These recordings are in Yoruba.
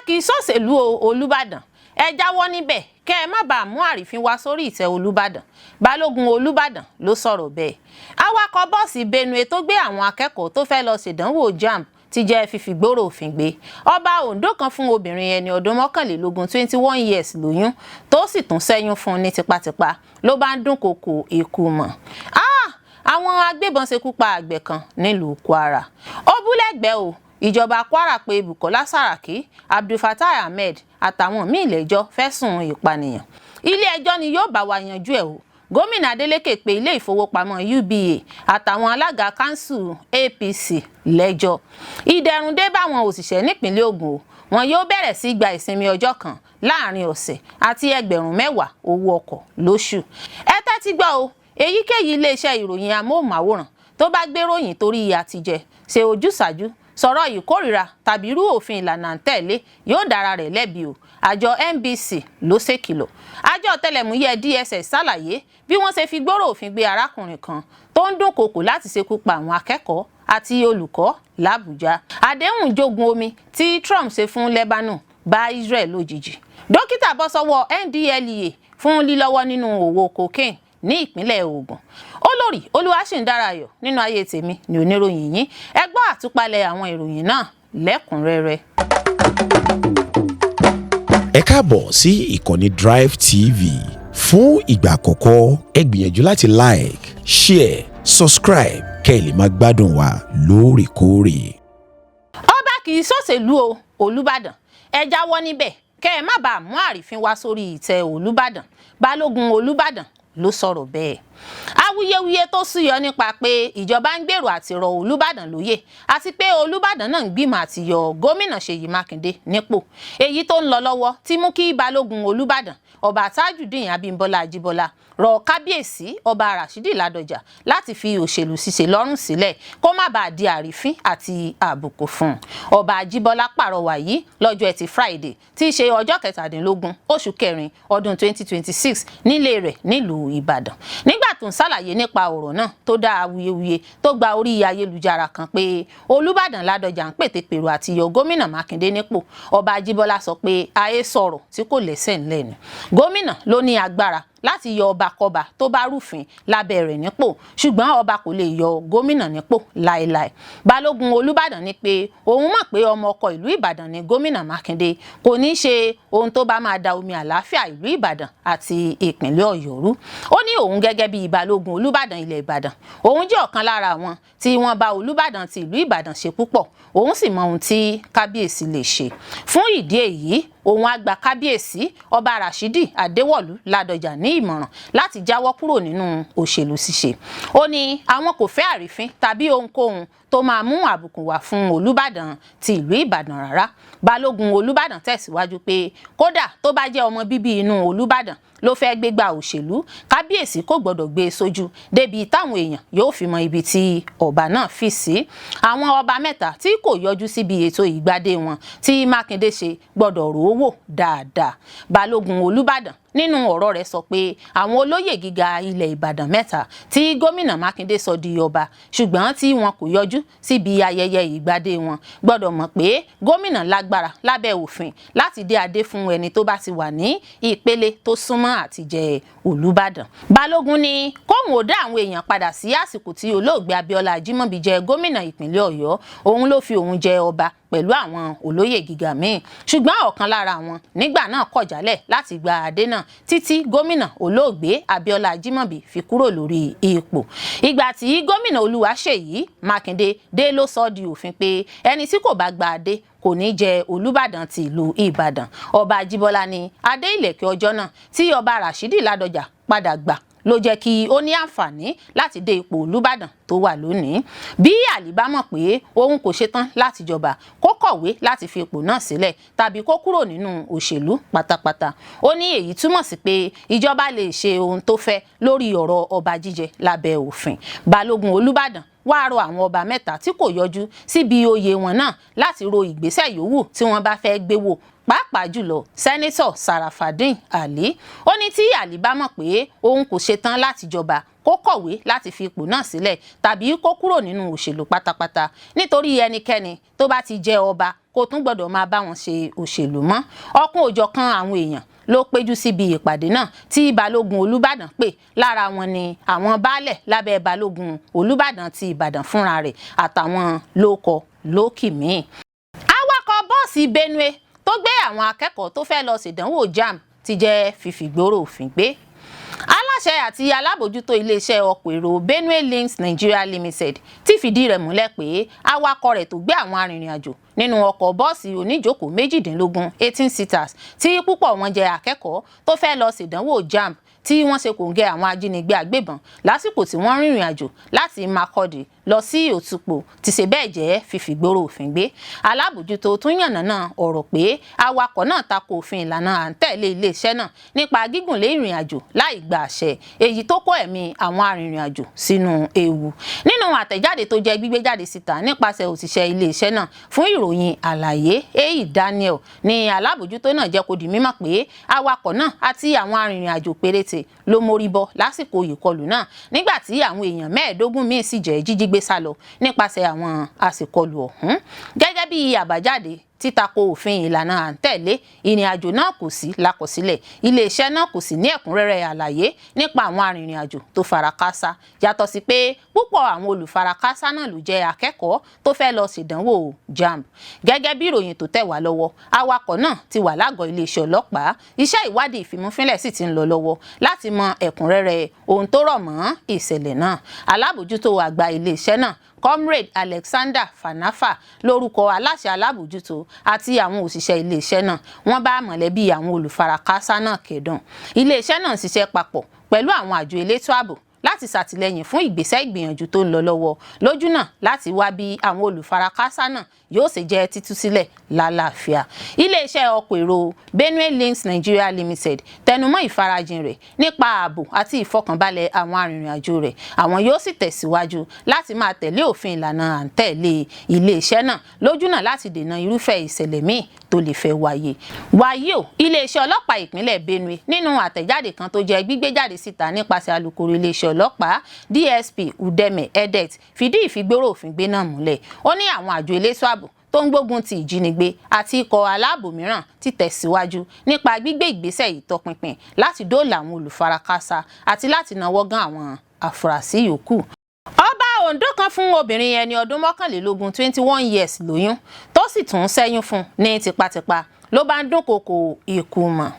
kì í ṣòṣèlú Olúbàdàn ẹ jáwọ́ níbẹ̀ kẹ́ ẹ má bàa mú àrífín wá sórí ìtẹ́ Olúbàdàn. Balógun Olúbàdàn ló sọ̀rọ̀ bẹ́ẹ̀. Awakọ̀ bọ́ọ̀sì Benue tó gbé àwọn akẹ́kọ̀ọ́ tó fẹ́ lọ ṣèdánwò JAMB ti jẹ́ fífigbóró òfin gbé. Ọba Oǹdó kan fún obìnrin ẹni ọdún 21 years lóyún tó sì tún ṣẹ́yún fún ní tipátipá ló bá ń dúnkokò ikú mọ́. Àwọn agbébọn ṣekú pa àgbẹ̀ kan nílùú Kwara. Ó bú lẹ́gbẹ̀ẹ́ o. Ìjọba Kwara pé Bukola Saraki, Abdulfatai Ahmed àtàwọn míì lẹ́jọ́ fẹ̀sùn ìpànìyàn. Ilé-ẹjọ́ ni yóò bá wa yanjú ẹ̀ o. Gómìnà Adeleke pé ilé ìfowópamọ́ UBA àtàwọn alága kanṣu APC lẹ́jọ́. Ìdẹ̀rùn dé báwọn òṣìṣẹ́ nípìnlẹ̀ Ògùn o. Wọn yóò bẹ̀rẹ̀ sí gba ìsinmi ọjọ́ kan láàrin ọ̀sẹ̀ àti ẹgbẹ̀rún 10 owó ọkọ̀ lóṣù. Ẹ tẹ́tí gbọ́ o. Èyíkéyìí iléeṣẹ́ ìròyìn amóhùnmáwòrán tó bá gbéròyìn torí àtijẹ ṣe ojúsàájú sọ̀rọ̀ ìkórìíra tàbí irú òfin ìlànà tẹ̀lé yóò dára rẹ̀ lẹ́bi o. Àjọ NBC ló ṣèkìlọ̀. Àjọ ọ̀tẹlẹ̀múyẹ́ DSS ṣàlàyé bí wọ́n ṣe fi gbòòrò òfin gbé arákùnrin kan tó ń dúnkokò láti ṣekú pa àwọn akẹ́kọ̀ọ́ àti olùkọ́ l'Àbújá. Àdéhùn jogun omi tí Trump ṣe fún Lebanon bá Israel lójijì. Dókítà bọ́ sọ́wọ́ NDLEA fún lílọ́wọ́ nínú òwò cocaine ní ìpínlẹ̀ Ògùn. Olórí Olúwaṣìndáráyọ̀ nínú ayé tèmi ni oníròyìn yín. Ẹ gbọ́ àtúpalẹ̀ àwọn ìròyìn náà lẹ́kùnrẹ́rẹ́. Ẹ káàbọ̀ sí ìkànnì Drive TV. Fún ìgbà àkọ́kọ́ ẹ gbìyànjú láti like, share, subscribe kẹ́ ẹ lè máa gbádùn wa lóòrèkóòrè. Ọba kì í ṣòṣèlú Olúbàdàn ẹ jáwọ́ níbẹ̀ kẹ́ ẹ má bàa mú àrífín wá sórí ìtẹ́ Olúbàdàn. Balógun Olúbàdàn ló sọ̀rọ̀ bẹ́ẹ̀. Awuyewuye tó súyọ nípa pé ìjọba ń gbèrò àti rọ Olúbàdàn lóyè àti pé Olúbàdàn náà ń gbìmọ̀ àti yọ gómìnà Ṣèyí Mákindé nípò. Èyí tó ń lọ lọ́wọ́ ti mú kí Balógun Olúbàdàn Ọba Tajudeen Abímbọ́lá Ajíbọ́lá rọ kábíyèsí Ọba Rashidi Ládọjà láti fi òṣèlú ṣíṣe lọ́rùn sílẹ̀ kó má bàa di àrífín àti àbùkù fún un. Ọba Ajíbọ́lá pàrọwà yìí lọ́jọ́ Ẹtì Friday tí í ṣe ọjọ́ 17 oṣù kẹrin ọdún 2026 nílé rẹ̀ nílùú Ìbàdàn. Nígbà tó ń ṣàlàyé nípa ọ̀rọ̀ náà tó dá awuyewuye tó gba orí ayélujára kan pé Olúbàdàn Ládọjà ń pètèpèrò àti yọ gómìnà Mákindé nípò, Ọba Ajíbọ́lá sọ pé ayé sọ̀rọ̀ tí kò lẹ́sẹ̀ ńlẹ̀ ni. Gómìnà ló ní agbára láti yọ ọbakọba tó bá rúfin lábẹ́ rẹ̀ nípò, ṣùgbọ́n ọba kò lè yọ gómìnà nípò láéláé. Balógun Olúbàdàn ní pé òun mọ̀ pé ọmọ ọkọ ìlú Ìbàdàn ni gómìnà Mákindé kò ní ṣe ohun tó bá máa da omi àlàáfíà ìlú Ìbàdàn àti ìpínlẹ̀ Ọ̀yọ́ rú. Ó ní òun gẹ́gẹ́ bí Balógun Olúbàdàn ilẹ̀ Ìbàdàn, òun jẹ́ ọ̀kan lára wọn tí wọ́n bá Olúbàdàn ti ìlú Ìbàdàn ṣe púpọ̀, òun sì mọ ohun tí kábíyèsí lè ṣe. Fún ìdí èyí, òun á gba kábíyèsí Ọba Rashidi Adéwọ̀lú Ládọjà ní ìmọ̀ràn láti jáwọ́ kúrò nínú òṣèlú ṣíṣe. Ó ní àwọn kò fẹ́ àrífín tàbí ohunkóhun tó máa mú àbùkù wá fún Olúbàdàn ti ìlú Ìbàdàn rárá. Balógun Olúbàdàn tẹ̀síwájú pé kódà tó bá jẹ́ ọmọ bíbí inú Olúbàdàn ló fẹ́ gbégbá òṣèlú, kábíyèsí kò gbọdọ̀ gbé e sójú débi táwọn èèyàn yóò fi mọ ibi tí ọba náà fi sí. Àwọn ọba mẹ́ta tí kò yọjú síbi ètò ìgbádé wọn tí Mákindé ṣe gbọdọ̀ rò ó wò dáadáa. Balógun Olúbàdàn nínú ọ̀rọ̀ rẹ̀ sọ pé àwọn olóyè gíga ilẹ̀ Ìbàdàn mẹ́ta tí gómìnà Mákindé sọ di ọba ṣùgbọ́n tí wọn kò yọjú síbi ayẹyẹ ìgbádé wọn gbọdọ̀ mọ̀ pé gómìnà lágbára lábẹ́ òfin láti dé adé fún ẹni tó bá ti wà ní ìpele tó súnmọ́ àti jẹ Olúbàdàn. Balógun ní kóhun ó dá àwọn èèyàn padà sí àsìkò tí olóògbé Abíọ́lá Ajímọ̀bí jẹ gómìnà ìpínlẹ̀ Ọ̀yọ́, òun ló fi òun jẹ ọba pẹ̀lú àwọn olóyè gíga míì, ṣùgbọ́n ọ̀kan lára wọn nígbà náà kọ̀ jálẹ̀ láti gba adé náà títí gómìnà olóògbé Abíọ́lá Ajímọ̀bí fi kúrò lórí ipò. Ìgbà tí gómìnà Olúwaṣèyí Mákindé dé ló sọ di òfin pé ẹni tí kò bá gba adé kò ní jẹ Olúbàdàn ti ìlú Ìbàdàn. Ọba Ajíbọ́lá ní adé ìlẹ̀kẹ̀ ọjọ́ náà tí Ọba Rashidi Ládọjà padà gbà ló jẹ́ kí ó ní àǹfààní láti dé ipò Olúbàdàn tó wà lónìí. Bí Àlí bá mọ̀ pé òun kò ṣetán láti jọba, kó kọ̀wé láti fi ipò náà sílẹ̀ tàbí kó kúrò nínú òṣèlú pátápátá. Ó ní èyí túmọ̀ sí pé ìjọba lè ṣe ohun tó fẹ́ lórí ọ̀rọ̀ ọba jíjẹ lábẹ́ òfin. Balógun Olúbàdàn wá rọ àwọn ọba mẹ́ta tí kò yọjú síbi oyè wọn náà láti ro ìgbésẹ̀ yòówù tí wọ́n bá fẹ́ gbé wò, pàápàá jùlọ sẹ́nẹ́tọ̀ Sarafadeen Ali. Ó ní tí Àlí bá mọ̀ pé òun kò ṣetán láti jọba kó kọ̀wé láti fi ipò náà sílẹ̀ tàbí kó kúrò nínú òṣèlú pátápátá nítorí ẹnikẹ́ni tó bá ti jẹ́ ọba kò tún gbọ́dọ̀ máa bá wọn ṣe òṣèlú mọ́. Ọ̀kan òjọ̀kan àwọn èèyàn ló péjú síbi ìpàdé náà tí Balógun Olúbàdàn pè. Lára wọn ni àwọn baálẹ̀ lábẹ́ Balógun Olúbàdàn ti Ìbàdàn fúnra rẹ̀ àtàwọn lóko lókì míì. Awakọ̀ bọ́ọ̀sì Benue tó gbé àwọn akẹ́kọ̀ọ́ tó fẹ́ lọ ṣèdánwò JAMB ti jẹ́ fífìgbóró òfin gbé. Aláṣẹ àti alábòjútó iléeṣẹ́ ọkọ̀ èrò Benue Links Nigeria Limited ti fìdí rẹ̀ múlẹ̀ pé awakọ̀ rẹ̀ tó gbé àwọn arìnrìn-àjò nínú ọkọ̀ bọ́ọ̀sì oníjókòó 18 18 seaters tí púpọ̀ wọn jẹ́ akẹ́kọ̀ọ́ tó fẹ́ lọ ṣèdánwò JAMB tí wọ́n ṣe kòǹgẹ́ àwọn ajínigbé agbébọn lásìkò tí wọ́n rìnrìn àjò láti Makurdi lọ sí Òtùpò ti ṣe bẹ́ẹ̀ jẹ́ fífìgbóró òfin gbé. Alábòjútó tún yànnàná ọ̀rọ̀ pé awakọ̀ náà tako òfin ìlànà à ń tẹ̀lé iléeṣẹ́ náà nípa gígùnlé ìrìn àjò láì gba àṣẹ, èyí tó kó ẹ̀mí àwọn arìnrìn àjò sínú ewu. Nínú àtẹ̀jáde tó jẹ́ gbígbé jáde síta nípasẹ̀ òṣìṣẹ́ iléeṣẹ́ náà fún ìròyìn àlàyé, Eyi Daniel ní alábòjútó náà jẹ́ kó di mímọ̀ pé awakọ̀ náà àti àwọn arìnrìn àjò péréte ló mórí bọ́ lásìkò ìkọlù náà nígbà tí àwọn èèyàn 15 míì sì jẹ́ jíjígbé sálọ nípasẹ̀ àwọn àsìkọlù ọ̀hún. Gẹ́gẹ́ bí àbájáde títako òfin ìlànà à ń tẹ̀lé, ìrìn àjò náà kò sí lákọsílẹ̀. Iléeṣẹ́ náà kò sì ní ẹ̀kúnrẹ́rẹ́ àlàyé nípa àwọn arìnrìn àjò tó farakásá, yàtọ̀ sí pé púpọ̀ àwọn olùfarakásá náà ló jẹ́ akẹ́kọ̀ọ́ tó fẹ́ lọ ṣèdánwò JAMB. Gẹ́gẹ́ bí ìròyìn tó tẹ̀ wá lọ́wọ́, awakọ̀ náà ti wà lágọ̀ọ́ iléeṣẹ́ ọlọ́pàá. Iṣẹ́ ìwádìí ìfimúfínlẹ̀ sì ti ń lọ lọ́wọ́ láti mọ ẹ̀kúnrẹ́rẹ́ ohun tó rọ̀ mọ́ ìṣẹ̀lẹ̀ náà. Alábòjútó àgbà iléeṣẹ́ náà Comrade Alexander Fanafa lórúkọ aláṣẹ alábòjútó àti àwọn òṣìṣẹ́ iléeṣẹ́ náà wọ́n bá mọ̀lẹ́bí àwọn olùfarakásá náà kẹ́dùn. Iléeṣẹ́ náà ń ṣiṣẹ́ papọ̀ pẹ̀lú àwọn àjọ elétò ààbò láti ṣàtìlẹ́yìn fún ìgbésẹ̀ ìgbìyànjú tó ń lọ lọ́wọ́ lójúnà láti wá bí àwọn olùfarakásá náà yóò ṣe jẹ́ títú sílẹ̀ lálàáfíà. Iléeṣẹ́ ọkọ̀ èrò Benue Links Nigeria Limited tẹnumọ́ ìfarajìn rẹ̀ nípa ààbò àti ìfọkànbalẹ̀ àwọn arìnrìn-àjò rẹ̀. Àwọn yóò sì tẹ̀síwájú láti máa tẹ̀lé òfin ìlànà à ń tẹ̀lé iléeṣẹ́ náà lójúnà láti dènà irúfẹ́ ìṣẹ̀lẹ̀ míì tó lè fẹ́ wáyé. Wàyí o, iléeṣẹ́ ọlọ́pàá ìpínlẹ̀ Benue nínú àtẹ̀jáde kan tó jẹ́ gbígbé jáde síta nípasẹ̀ alukoro iléeṣẹ́ ọlọ́pàá DSP Udeme Edet fìdí ìfigbóró òfin gbé náà múlẹ̀. Ó ní àwọn àjọ elétò ààbò tó ń gbógun ti ìjínigbé àti ikọ̀ aláàbò mìíràn ti tẹ̀síwájú nípa gbígbé ìgbésẹ̀ ìtọpinpin láti dóòlà àwọn olùfarakásá àti láti náwó gan àwọn afurasí yòókù. Ọba Ondo kan fún obìnrin ẹni ọdún 21 years lóyún tó sì tún ṣẹ́yún fún ní tipátipá ló bá ń dúnkokò ikú mọ́.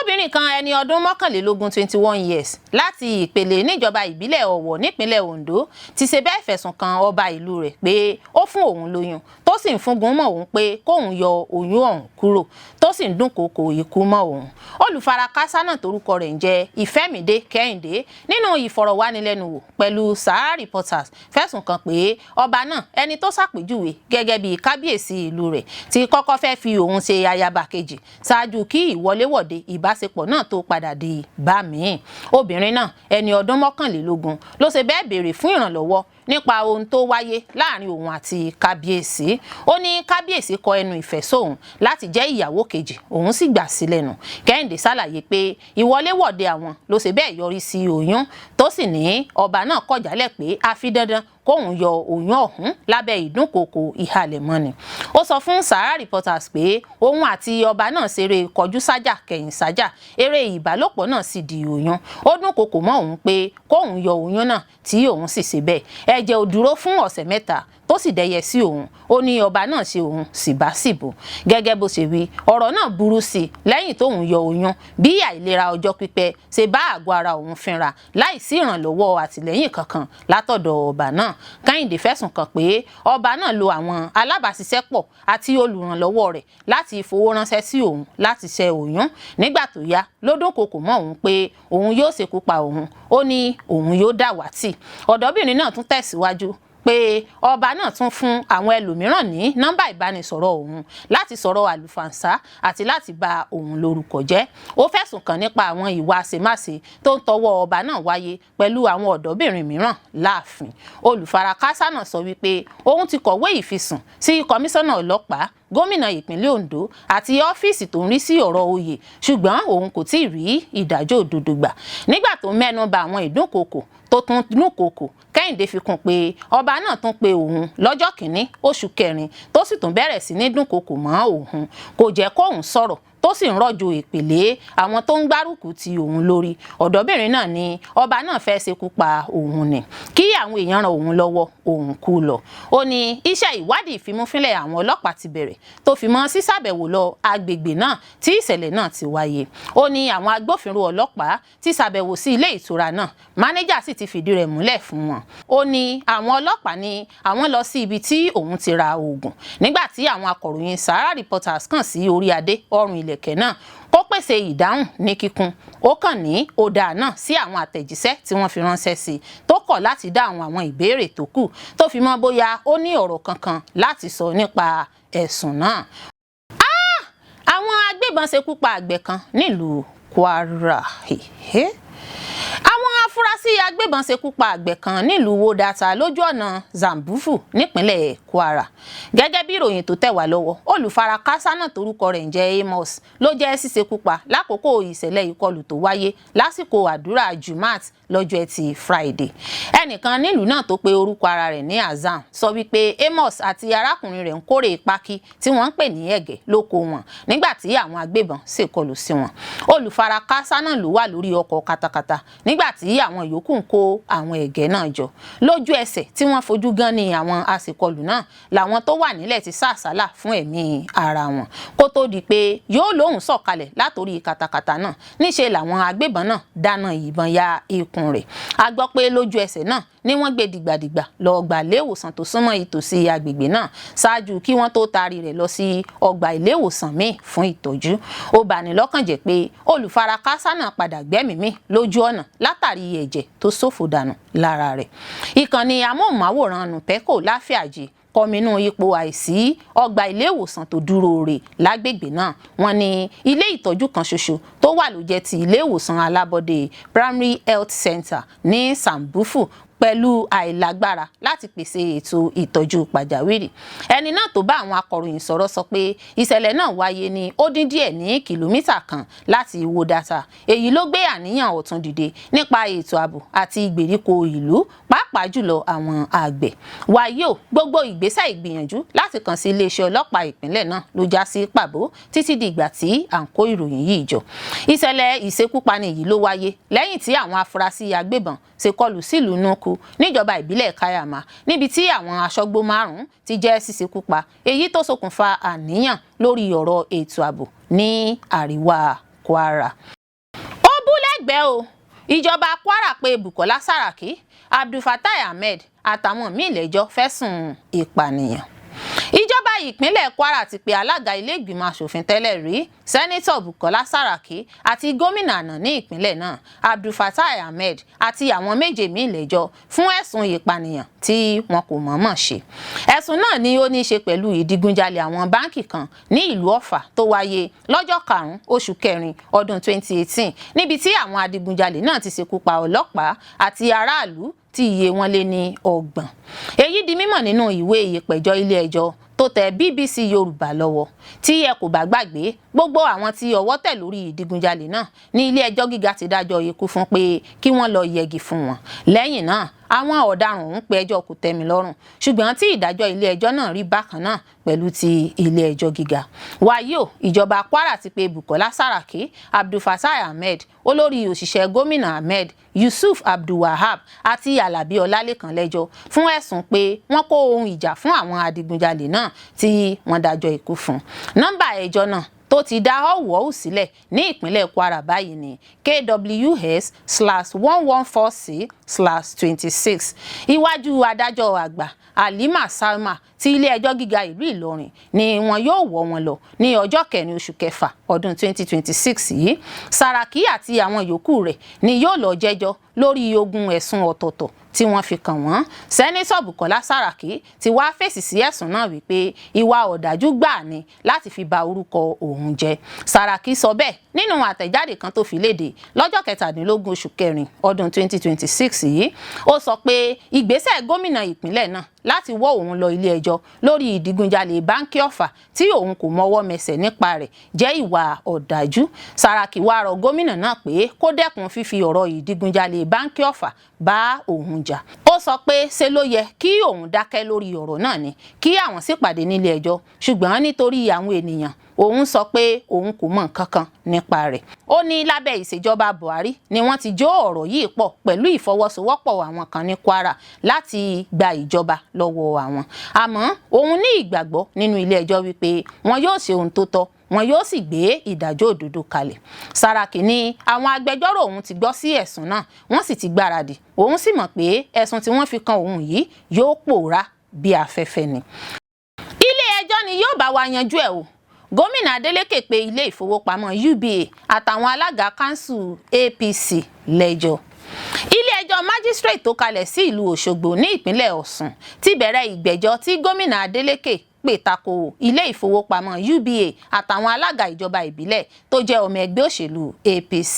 Obìnrin kan ẹni ọdún 21 years láti ìpele níjọba ìbílẹ̀ Ọ̀wọ̀ nípínlẹ̀ Ondo ti ṣe bẹ́ẹ̀ fẹ̀sùn kan ọba ìlú rẹ̀ pé ó fún òun lóyún tó sì ń fúngun mọ́ òun pé kóun yọ oyún ọ̀hún kúrò tó sì ń dúnkokò ikú mọ́ òun. Olùfarakásá náà torúkọ rẹ̀ ń jẹ́ Ìfẹ́mídé Kẹ́hìndé nínú ìfọ̀rọ̀wánilẹ́nuwò pẹ̀lú Sahara Reporters fẹ̀sùn kan pé ọba náà ẹni tó ṣàpèjúwe gẹ́gẹ́ bí kábíyèsí ìlú rẹ̀ ti kọ́kọ́ fẹ́ fi òun ṣe ayaba kejì ṣáájú kí ìwọléwọ̀de ìbáṣepọ̀ náà tó padà di bá míì. Obìnrin náà ẹni ọdún 21 ló ṣe bẹ́ẹ̀ béèrè fún ìrànlọ́wọ́ nípa ohun tó wáyé láàrin òun àti kábíyèsí. Ó ní kábíyèsí kọ ẹnu ìfẹ́ sóhun láti jẹ́ ìyàwó kejì, òun sì gbà sílẹ̀ nù. Kẹ́hìndé ṣàlàyé pé ìwọléwọ̀de àwọn ló ṣe bẹ́ẹ̀ yọrí sí oyún tó sì ní ọba náà kọ̀ jálẹ̀ pé àfi dandan kóun yọ oyún ọ̀hún lábẹ́ ìdúnkokò ìhalẹ̀mọ́ni. Ó sọ fún Sahara Reporters pé òun àti ọba náà ṣeré kọjú sájà kẹ̀yìn sájà, eré ìbálòpọ̀ náà sì di oyún. Ó dúnkokò mọ́ òun pé kóun yọ oyún náà tí òun sì ṣe bẹ́ẹ̀. Ẹ̀jẹ̀ ò dúró fún ọ̀sẹ̀ 3 tó sì dẹyẹ sí òun. Ó ní ọba náà ṣe òun síbáṣìbò. Gẹ́gẹ́ bó ṣe wí, ọ̀rọ̀ náà burú sí i lẹ́yìn tóun yọ oyún bí àìlera ọjọ́ pípẹ́ ṣe bá àgọ́ ara òun fínra láìsí ìrànlọ́wọ́ àtìlẹ́yìn kankan látọ̀dọ̀ ọba náà. Kẹ́hìndé fẹ̀sùn kàn pé ọba náà lo àwọn alábàáṣiṣẹ́pọ̀ àti olùrànlọ́wọ́ rẹ̀ láti fowó ránṣẹ́ sí òun láti ṣẹ́ oyún. Nígbà tó yá ló dúnkokò mọ́ òun pé òun yóò ṣekú pa òun. Ó ní òun yóò dàwátì. Ọ̀dọ́bìnrin náà tún tẹ̀síwájú pé ọba náà tún fún àwọn ẹlòmíràn ní nọ́mbà ìbánisọ̀rọ̀ òun láti sọ̀rọ̀ àlùfàǹsá àti láti bà òun lórúkọ jẹ́. Ó fẹ̀sùn kàn nípa àwọn ìwà àṣemáṣe tó ń tọwọ́ ọba náà wáyé pẹ̀lú àwọn ọ̀dọ́bìnrin mìíràn láàfin. Olùfarakásá náà sọ wípé òun ti kọ̀wé ìfisùn sí kọmíṣánná ọlọ́pàá gómìnà ìpínlẹ̀ Ondo àti ọ́fíìsì tó ń rí sí ọ̀rọ̀ oyè ṣùgbọ́n òun kò tí ì rí ìdájọ́ òdodo gbà. Nígbà tó mẹ́nu bà àwọn ìdúnkokò tó tún dúnkokò, Kẹ́hìndé fi kún pé ọba náà tún pe òun lọ́jọ́ kìíní oṣù kẹrin tó sì tún bẹ̀rẹ̀ sí ní dúnkokò mọ́ òun, kò jẹ́ kóun sọ̀rọ̀ tó sì ń rọ̀jò ìpèlé àwọn tó ń gbárùkù ti òun lórí. Ọ̀dọ́bìnrin náà ní ọba náà fẹ́ ṣekú pa òun ni kí àwọn èèyàn ran òun lọ́wọ́ òun kú lọ. Ó ní iṣẹ́ ìwádìí ìfimúfínlẹ̀ àwọn ọlọ́pàá ti bẹ̀rẹ̀ tó fi mọ́ sísàbẹ̀wò lọ agbègbè náà tí ìṣẹ̀lẹ̀ náà ti wáyé. Ó ní àwọn agbófinró ọlọ́pàá ti ṣàbẹ̀wò sí ilé ìtura náà, mánéjà sì ti fìdí rẹ̀ múlẹ̀ fún wọn. Ó ní àwọn ọlọ́pàá ní àwọn lọ sí ibi tí òun ti ra oògùn nígbà tí àwọn akọ̀ròyìn Sahara Reporters kàn sí orí adé ọrùn ilẹ̀kẹ̀ náà kó pèsè ìdáhùn ní kíkún. Ó kàn ní ọ̀dà náà sí àwọn àtẹ̀jíṣẹ́ tí wọ́n fi ránṣẹ́ sí tó kọ̀ láti dá àwọn ìbéèrè tó kù tó fi mọ́ bóyá ó ní ọ̀rọ̀ kankan láti sọ nípa ẹ̀sùn náà. Àwọn agbébọn ṣekú pa àgbẹ̀ kan nílùú Kwara. Àwọn afurasí agbébọn ṣekú pa àgbẹ̀ kan nílùú Wodata lójú ọ̀nà Zambufu nípínlẹ̀ Kwara. Gẹ́gẹ́ bí ìròyìn tó tẹ̀ wá lọ́wọ́, olùfarakásá náà torúkọ rẹ̀ ń jẹ́ Amos ló jẹ́ ṣíṣekú pa lákòókò ìṣẹ̀lẹ̀ ìkọlù tó wáyé lásìkò àdúrà Jumat lọ́jọ́ Ẹtì Friday. Ẹnìkan nílùú náà tó pe orúkọ ara rẹ̀ ní Azam sọ wípé Amos àti arákùnrin rẹ̀ ń kórè pákí tí wọ́n ń pè ní ẹ̀gẹ́ lóko wọn nígbà tí àwọn agbébọn ṣèkọlù sí wọn. Olùfarakásá náà ló wà lórí ọkọ̀ katakata nígbà tí àwọn yòókù ń kó àwọn ẹ̀gẹ́ náà jọ. Lójú ẹsẹ̀ tí wọ́n fojú gan ni àwọn aṣèkọlù náà làwọn tó wà nílẹ̀ ti sá àsálà fún ẹ̀mí ara wọn kó tó di pé yóò lóhùn sọ̀kalẹ̀ látòrí katakata náà. Níṣe làwọn agbébọn náà dáná ìbọn ya ikùn rẹ̀. A gbọ́ pé lójú ẹsẹ̀ náà ni wọ́n gbé dìgbàdìgbà lọ ọgbà iléèwòsàn tó súnmọ́ ìtòsí agbègbè náà ṣáájú kí wọ́n tó taari rẹ̀ lọ sí ọgbà iléèwòsàn míì fún ìtọ́jú. Ó bani lọ́kàn jẹ́ pé olùfarakásá náà padà gbẹ́mìí mì lójú ọ̀nà látàrí ẹ̀jẹ̀ tó ṣòfò dànù lára rẹ̀. Ìkànnì amóhùnmáwòrán Nùpẹ́kò Láfíàjì kọminú ipò àìsí ọgbà iléèwòsàn tó dúró rè lágbègbè náà. Wọ́n ní ilé ìtọ́jú kan ṣoṣo tó wà ló jẹ́ ti iléèwòsàn alábọ́dé Primary Health Center ní Sambufu pẹ̀lú àìlágbára láti pèsè ètò ìtọ́jú pàjáwìrì. Ẹni náà tó bá àwọn akọ̀ròyìn sọ̀rọ̀ sọ pé ìṣẹ̀lẹ̀ náà wáyé ní ó dín díẹ̀ ní kìlómítà kan láti Wodata. Èyí ló gbé àníyàn ọ̀tun dìde nípa ètò ààbò àti ìgbèríko ìlú pàápàá jùlọ àwọn àgbẹ̀. Wàyí o, gbogbo ìgbésẹ̀ ìgbìyànjú láti kàn sí iléeṣẹ́ ọlọ́pàá ìpínlẹ̀ náà ló já sí pàbó títí di ìgbà tí à ń kó ìròyìn yìí jọ. Ìṣẹ̀lẹ̀ ìṣekúpani yìí ló wáyé lẹ́yìn tí àwọn afurasí agbébọn ṣe kọlù sílùú Nuku níjọba ìbílẹ̀ Kayama níbi tí àwọn aṣọ́gbó márùn-ún ti jẹ́ ṣíṣekú pa, èyí tó ṣokùnfà àníyàn lórí ọ̀rọ̀ ètò ààbò ní àríwá Kwara. Ó bú lẹ́gbẹ̀ẹ́ o, ìjọba Kwara pé Bukola Saraki, Abdulfatai Ahmed àtàwọn míì lẹ́jọ́ fẹ̀sùn ìpànìyàn. Ìjọba ìpínlẹ̀ Kwara ti pe alága ilé ìgbìmọ̀ aṣòfin tẹ́lẹ̀ rí sẹ́nítọ̀ Bukola Saraki àti gómìnà àná ní ìpínlẹ̀ náà Abdulfatai Ahmed àti àwọn méje míì lẹ́jọ́ fún ẹ̀sùn ìpànìyàn tí wọn kò mọ̀ọ́mọ̀ ṣe. Ẹ̀sùn náà ni ó ní í ṣe pẹ̀lú ìdigunjalè àwọn báǹkì kan ní ìlú Ọ̀fà tó wáyé lọ́jọ́ 5 oṣù kẹrin ọdún 2018 níbi tí àwọn adigunjalè náà ti ṣekú pa ọlọ́pàá àti aráàlú tí iye wọn lé ní 30. Èyí di mímọ̀ nínú ìwé ìpẹ̀jọ́ ilé ẹjọ́ tó tẹ BBC Yorùbá lọ́wọ́. Tí ẹ kò bá gbàgbé, gbogbo àwọn tí ọwọ́ tẹ̀ lórí ìdigunjalè náà ní ilé ẹjọ́ gíga ti dájọ́ ikú fún pé kí wọ́n lọ yẹgi fún wọn. Lẹ́yìn náà àwọn ọ̀daràn ọ̀hún pe ẹjọ́ kòtẹ́milọ́rùn ṣùgbọ́n tí ìdájọ́ ilé ẹjọ́ náà rí bákan náà pẹ̀lú ti ilé ẹjọ́ gíga. Wàyí o, ìjọba Kwara ti pe Bukola Saraki, Abdulfatai Ahmed, olórí òṣìṣẹ́ gómìnà Ahmed Yusuf Abdulwahab àti Alabi Ọlálékan lẹ́jọ́ fún ẹ̀sùn pé wọ́n kó ohun ìjà fún àwọn adigunjalè náà tí wọ́n dájọ́ ikú fún. Nọ́mbà ẹjọ́ náà tó ti dá ọ̀wọ́hù sílẹ̀ ní ìpínlẹ̀ Kwara báyìí ní KWS/1146/26. Iwájú adájọ́ àgbà Halima Salma ti ilé ẹjọ́ gíga ìlú Ìlọrin ni wọn yóò wọ́ wọn lọ ní ọjọ́ 4 oṣù kẹfà ọdún 2026 yìí. Saraki àti àwọn yòókù rẹ̀ ni yóò lọ jẹ́jọ́ lórí ogún ẹ̀sùn ọ̀tọ̀ọ̀tọ̀ tí wọ́n fi kàn wọ́n. Sẹ́nítọ̀ Bukola Saraki ti wá fèsì sí ẹ̀sùn náà wípé ìwà ọ̀dájú gbà ni láti fi ba orúkọ òun jẹ́. Saraki sọ bẹ́ẹ̀ nínú àtẹ̀jáde kan tó fi léde lọ́jọ́ 17 oṣù kẹrin ọdún 2026 yìí. Ó sọ pé ìgbésẹ̀ gómìnà ìpínlẹ̀ náà láti wọ́ òun lọ ilé ẹjọ́ lórí ìdigunjalè báńkì Ọ̀fà tí òun kò mọwọ́ mẹsẹ̀ nípa rẹ̀ jẹ́ ìwà ọ̀dájú. Sàràkí wá rọ gómìnà náà pé kó dẹ́kun fífi ọ̀rọ̀ ìdigunjalè báńkì Ọ̀fà bá òun jà. Ó sọ pé ṣe ló yẹ kí òun dákẹ́ lórí ọ̀rọ̀ náà ni kí àwọn sì pàdé nílé ẹjọ́, ṣùgbọ́n nítorí àwọn ènìyàn òun sọ pé òun kò mọ nǹkan kan nípa rẹ̀. Ó ní lábẹ́ ìṣèjọba Buhari ni wọ́n ti jó ọ̀rọ̀ yìí pọ̀ pẹ̀lú ìfọwọ́sowọ́pọ̀ àwọn kan ní Kwara láti gba ìjọba lọ́wọ́ àwọn. Àmọ́ òun ní ìgbàgbọ́ nínú ilé ẹjọ́ wípé wọn yóò ṣe ohun tó tọ́, wọn yóò sì gbé ìdájọ́ òdodo kalẹ̀. Sàràkí ní àwọn agbẹjọ́rò òun ti gbọ́ sí ẹ̀sùn náà, wọ́n sì ti gbáradì. Òun sì mọ̀ pé ẹ̀sùn tí wọ́n fi kan òun yìí yóò pòórá bí afẹ́fẹ́ ni. Ilé ẹjọ́ ni yóò bá wa yanjú ẹ̀ o. Gómìnà Adeleke pè ilé ìfowópamọ́ UBA àtàwọn alága kanṣu APC lẹ́jọ́. Ilé ẹjọ́ májísírèètì tó kalẹ̀ sí ìlú Òṣogbo ní ìpínlẹ̀ Ọ̀ṣun ti bẹ̀rẹ̀ ìgbẹ́jọ́ tí gómìnà Adeleke pè tako ilé ìfowópamọ́ UBA àtàwọn alága ìjọba ìbílẹ̀ tó jẹ́ ọmọ ẹgbẹ́ òṣèlú APC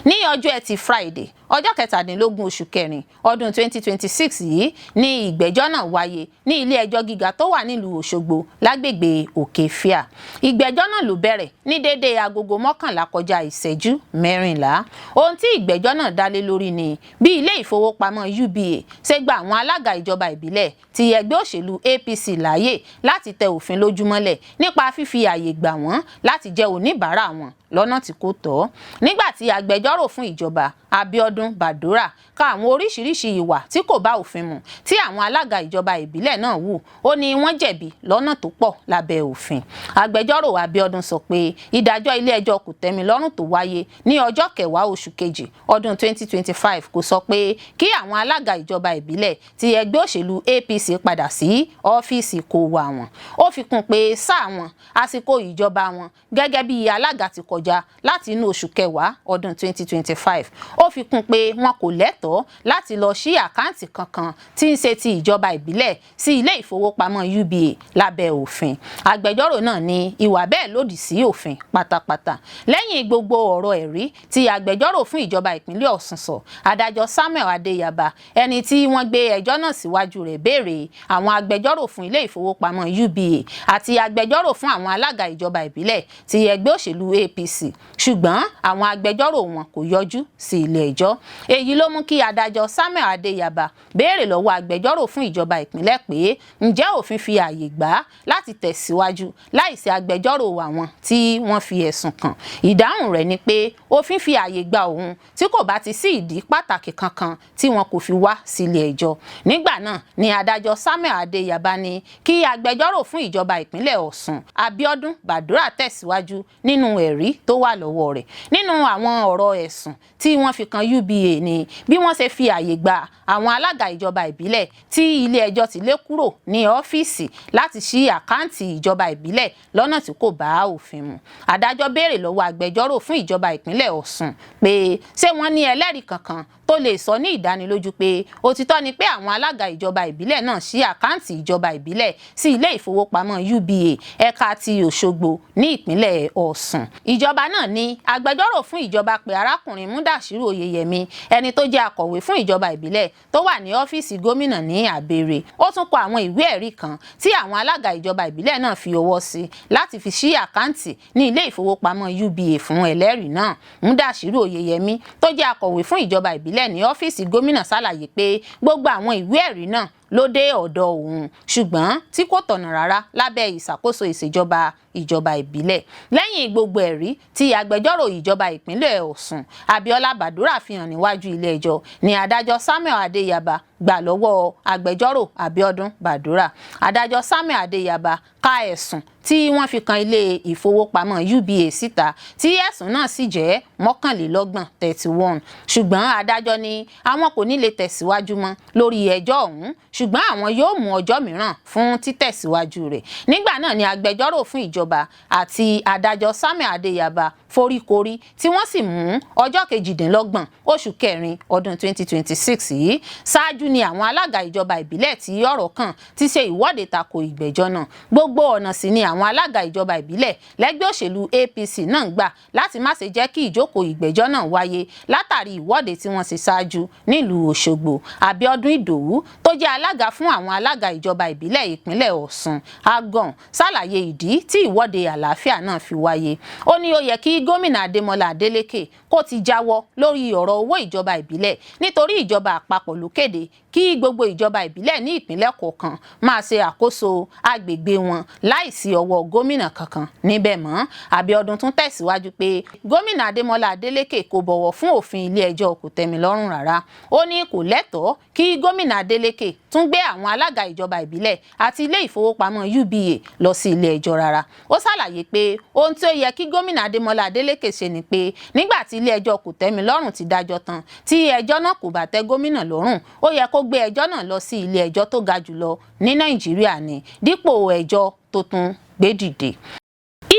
ní ọjọ́ Ẹtì Friday ọjọ́ 17 oṣù kẹrin ọdún 2026 yìí ní ìgbẹ́jọ́ náà wáyé ní ilé ẹjọ́ gíga tó wà nílùú Òṣogbo lágbègbè Òkè-Fíà. Ìgbẹ́jọ́ náà ló bẹ̀rẹ̀ ní déédéé agogo 11 kọjá ìṣẹ́jú 14. Ohun tí ìgbẹ́jọ́ náà dálé lórí ni bí ilé ìfowópamọ́ UBA ṣe gba àwọn alága ìjọba ìbílẹ̀ ti ẹgbẹ́ òṣèlú APC láàyè láti tẹ òfin lójúmọ́lẹ̀ nípa fífi àyè gbà wọ́n láti jẹ́ oníbàárà wọn lọ́nà tí kò tọ́. Nígbà tí agbẹjọ́rò fún ìjọba Abíọ́dún Bàdúrà ka àwọn oríṣiríṣi ìwà tí kò bá òfin mu tí àwọn alága ìjọba ìbílẹ̀ náà wù, ó ní wọ́n jẹ̀bi lọ́nà tó pọ̀ lábẹ́ òfin. Agbẹjọ́rò Abíọ́dún sọ pé ìdájọ́ ilé ẹjọ́ kòtẹ́milọ́rùn tó wáyé ní ọjọ́ 10 oṣù kejì ọdún 2025 kò sọ pé kí àwọn alága ìjọba ìbílẹ̀ ti ẹgbẹ́ òṣèlú APC padà sí ọ́fíìsì kó wá wọn. Ó fi kún pé sáà wọn àsìkò ìjọba wọn gẹ́gẹ́ bí alága ti kọjá láti inú oṣù kẹwàá ọdún 2025. Ó fi kún pé wọn kò lẹ́tọ̀ọ́ láti lọ ṣí àkáǹtì kankan tí ń ṣe ti ìjọba ìbílẹ̀ sí ilé ìfowópamọ́ UBA lábẹ́ òfin. Agbẹjọ́rò náà ní ìwà bẹ́ẹ̀ lòdì sí òfin pátápátá. Lẹ́yìn gbogbo ọ̀rọ̀ ẹ̀rí tí agbẹjọ́rò fún ìjọba ìpínlẹ̀ Ọ̀ṣun sọ, adájọ́ Samuel Adéyàbá ẹni tí wọ́n gbé ẹjọ́ náà síwájú rẹ̀ béèrè àwọn agbẹjọ́rò fún ilé ìfowópamọ́ UBA àti agbẹjọ́rò fún àwọn alága ìjọba ìbílẹ̀ ti ẹgbẹ́ òṣèlú APC, ṣùgbọ́n àwọn agbẹjọ́rò wọn kò yọjú sí ilé ẹjọ́. Èyí ló mú kí adájọ́ Samuel Adéyàbá béèrè lọ́wọ́ agbẹjọ́rò fún ìjọba ìpínlẹ̀ pé ǹjẹ́ òfin fi ààyè gbà á láti tẹ̀síwájú láìsí agbẹjọ́rò àwọn tí wọ́n fi ẹ̀sùn kàn. Ìdáhùn rẹ̀ ni pé òfin fi ààyè gba òun tí kò bá ti sí ìdí pàtàkì kankan tí wọn kò fi wá sílé ẹjọ́. Nígbà náà ni adájọ́ Samuel Adéyàbá ní kí agbẹjọ́rò fún ìjọba ìpínlẹ̀ Ọ̀ṣun Abíọ́dún Bàdúrà tẹ̀síwájú nínú ẹ̀rí tó wà lọ́wọ́ rẹ̀. Nínú àwọn ọ̀rọ̀ ẹ̀sùn tí wọ́n fi kan UBA ni bí wọ́n ṣe fi ààyè gba àwọn alága ìjọba ìbílẹ̀ tí ilé ẹjọ́ ti lé kúrò ní ọ́fíìsì láti ṣí àkáǹtì ìjọba ìbílẹ̀ lọ́nà tí kò bá òfin mu. Adájọ́ béèrè lọ́wọ́ agbẹjọ́rò fún ìjọba ìpínlẹ̀ Ọ̀ṣun pé ṣé wọ́n ní ẹlẹ́rìí kankan tó lè sọ ní ìdánilójú pé òtítọ́ ni pé àwọn alága ìjọba ìbílẹ̀ náà ṣí àkáǹtì ìjọba ìbílẹ̀ sí ilé ìfowópamọ́ UBA ẹ̀ka ti Òṣogbo ní ìpínlẹ̀ Ọ̀ṣun. Ìjọba náà ní agbẹjọ́rò fún ìjọba pé arákùnrin Múdàṣírù Oyèyẹmí ẹni tó jẹ́ akọ̀wé fún ìjọba ìbílẹ̀ tó wà ní ọ́fíìsì gómìnà ní Àbèrè. Ó tún kọ àwọn ìwé ẹ̀rí kan tí àwọn alága ìjọba ìbílẹ̀ náà fi ọwọ́ sí láti fi ṣí àkáǹtì ní ilé ìfowópamọ́ UBA fún ẹlẹ́rìí náà. Múdàṣírù Oyèyẹmí tó jẹ́ akọ̀wé fún ìjọba ìbílẹ̀ ní ọ́fíìsì gómìnà ṣàlàyé pé gbogbo àwọn ìwé ẹ̀rí náà ló dé ọ̀dọ̀ òun, ṣùgbọ́n tí kò tọ̀nà rárá lábẹ́ ìṣàkóso ìṣèjọba ìjọba ìbílẹ̀. Lẹ́yìn gbogbo ẹ̀rí tí agbẹjọ́rò ìjọba ìpínlẹ̀ Ọ̀ṣun Abíọ́lá Bàdúrà fi hàn níwájú ilé ẹjọ́ ni adájọ́ Samuel Adéyàbá gbà lọ́wọ́ agbẹjọ́rò Abíọ́dún Bàdúrà. Adájọ́ Samuel Adéyàbá ka ẹ̀sùn tí wọ́n fi kan ilé ìfowópamọ́ UBA síta tí ẹ̀sùn náà sì jẹ́ 31, ṣùgbọ́n adájọ́ ní àwọn kò ní lè tẹ̀síwájú mọ́ lórí ẹjọ́ ọ̀hún, ṣùgbọ́n àwọn yóò mú ọjọ́ mìíràn fún títẹ̀síwájú rẹ̀. Nígbà náà ni agbẹjọ́rò fún ìjọba àti adájọ́ Samuel Adéyàbá foríkorí tí wọ́n sì mú ọjọ́ 28 oṣù kẹrin ọdún 2026 yìí. Ṣáájú ni àwọn alága ìjọba ìbílẹ̀ tí ọ̀rọ̀ kàn ti ṣe ìwọ́de tako ìgbẹ́jọ́ náà. Gbogbo ọ̀nà sì ni àwọn alága ìjọba ìbílẹ̀ lẹ́gbẹ́ òṣèlú APC náà ń gbà láti má ṣe jẹ́ kí ìjókòó ìgbẹ́jọ́ náà wáyé látàrí ìwọ́de tí wọ́n ṣe ṣáájú nílùú Òṣogbo. Abíọ́dún Ìdòwú tó jẹ́ alága fún àwọn alága ìjọba ìbílẹ̀ ìpínlẹ̀ Ọ̀ṣun Agan ṣàlàyé ìdí tí ìwọ́de àlàáfíà náà fi wáyé. Ó ní ó yẹ kí gómìnà Adémọ́lá Adélékè kó ti jáwọ́ lórí ọ̀rọ̀ owó ìjọba ìbílẹ̀ nítorí ìjọba àpapọ̀ ló kéde kí gbogbo ìjọba ìbílẹ̀ ní ìpínlẹ̀ kọ̀ọ̀kan máa ṣe àkóso agbègbè wọn láìsí ọwọ́ gómìnà kankan níbẹ̀ mọ́. Abíọ́dún tún tẹ̀síwájú pé gómìnà Adémọ́lá Adélékè kò bọ̀wọ̀ fún òfin ilé ẹjọ́ kòtẹ́milọ́rùn rárá. Ó ní kò lẹ́tọ̀ọ́ kí gómìnà Adélékè tún gbé àwọn alága ìjọba ìbílẹ̀ àti ilé ìfowópamọ́ UBA lọ sí ilé ẹjọ́ rárá. Ó ṣàlàyé pé ohun tí ó yẹ kí gómìnà Adémọ́lá Adélékè ṣe ni pé nígbà tí ilé ẹjọ́ kòtẹ́milọ́rùn ti dájọ́ tán tí ẹjọ́ náà kò bá tẹ́ gómìnà lọ́rùn, ó yẹ kó gbé ẹjọ́ náà lọ sí ilé ẹjọ́ tó ga jùlọ ní Nàìjíríà ni dípò ẹjọ́ tó tún gbé dìde.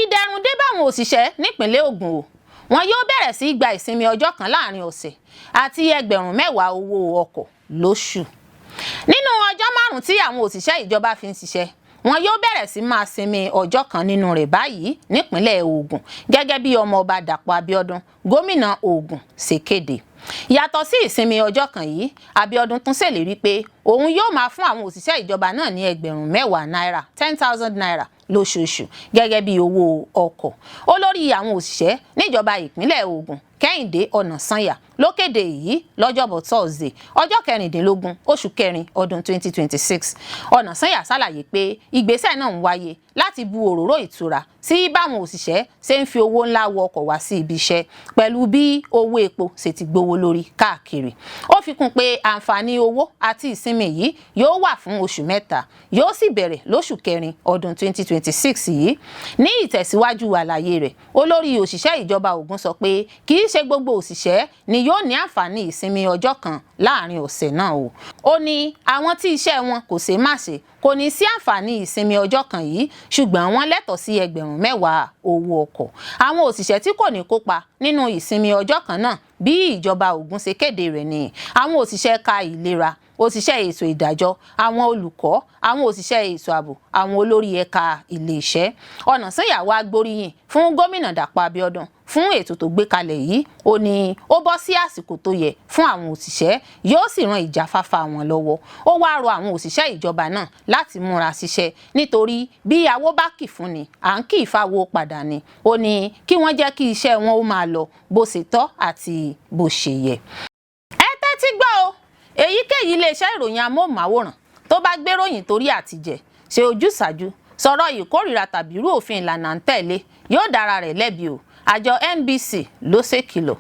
Ìdẹ̀rùn dé báwọn òṣìṣẹ́ nípínlẹ̀ Ògùn o. Wọn yóò bẹ̀rẹ̀ sí gba ìsinmi ọjọ́ kan láàrin ọ̀sẹ̀ àti ẹgbẹ̀rún 10 owó ọkọ̀ lóṣù. Nínú ọjọ́ 5 tí àwọn òṣìṣẹ́ ìjọba fi ń ṣiṣẹ́, wọn yóò bẹ̀rẹ̀ sí máa sinmi ọjọ́ kan nínú rẹ̀ báyìí nípínlẹ̀ Ògùn gẹ́gẹ́ bí ọmọọba Dàpọ̀ Abíọ́dún gómìnà Ògùn ṣe kéde. Yàtọ̀ sí ìsinmi ọjọ́ kan yìí, Abíọ́dún tún ṣèlérí pé òun yóò máa fún àwọn òṣìṣẹ́ ìjọba náà ní ẹgbẹ̀rún 10 náírà 10,000 naira lóṣooṣù gẹ́gẹ́ bí owó ọkọ̀. Olórí àwọn òṣìṣẹ́ níjọba ìpínlẹ̀ Ògùn Kẹ́hìndé Ọ̀nàsànyà ló kéde èyí lọ́jọ́bọ̀ Thursday ọjọ́ 16 oṣù kẹrin ọdún 2026. Ọ̀nàsànyà ṣàlàyé pé ìgbésẹ̀ náà ń wáyé láti bu òróró ìtura sí báwọn òṣìṣẹ́ ṣe ń fi owó ńlá wọ ọkọ̀ wá sí ibi iṣẹ́ pẹ̀lú bí owó epo ṣe ti gbówó lórí káàkiri. Ó fi kún pé àǹfààní owó àti ìsinmi yìí yóò wà fún oṣù 3, yóò sì bẹ̀rẹ̀ lóṣù kẹrin ọdún 2026 yìí. Ní ìtẹ̀síwájú àlàyé rẹ̀, olórí òṣìṣẹ́ ìjọba Ògùn sọ pé kì í ṣe gbogbo òṣìṣẹ́ ni yóò ní àǹfààní ìsinmi ọjọ́ kan láàrin ọ̀sẹ̀ náà o. Ó ní àwọn tí iṣẹ́ wọn kò ṣe má ṣe kò ní sí àǹfààní ìsinmi ọjọ́ kan yìí, ṣùgbọ́n wọ́n lẹ́tọ̀ọ́ sí ẹgbẹ̀rún 10 owó ọkọ̀. Àwọn òṣìṣẹ́ tí kò ní kópa nínú ìsinmi ọjọ́ kan náà bí ìjọba Ògùn ṣe kéde rẹ̀ ni àwọn òṣìṣẹ́ ẹ̀ka ìlera, òṣìṣẹ́ ètò ìdájọ́, àwọn olùkọ́, àwọn òṣìṣẹ́ ètò ààbò, àwọn olórí ẹ̀ka ilé-iṣẹ́. Ọ̀nàsànyà wá gbóríyìn fún gómìnà Dàpọ̀ Abíọ́dún fún ètò tó gbé kalẹ̀ yìí. Ó ní ó bọ́ sí àsìkò tó yẹ fún àwọn òṣìṣẹ́, yóò sì ran ìjáfáfá wọn lọ́wọ́. Ó wá rọ àwọn òṣìṣẹ́ ìjọba náà láti múra síṣẹ́ nítorí bí awó bá kì fún ni à ń kì í fáwó padà ni. Ó ní kí wọ́n jẹ́ kí iṣẹ́ wọn ó máa lọ bó ṣe tọ́ àti bó ṣe yẹ. Ẹ tẹ́tí gbọ́ o, èyíkéyìí iléeṣẹ́ ìròyìn amóhùnmáwòrán tó bá gbéròyìn torí àtijẹ ṣe ojúsàájú sọ̀rọ̀ ìkórìíra tàbí irú òfin ìlànà ń tẹ̀lé yóò dára rẹ̀ lẹ́bi o. Àjọ NBC ló ṣèkìlọ̀.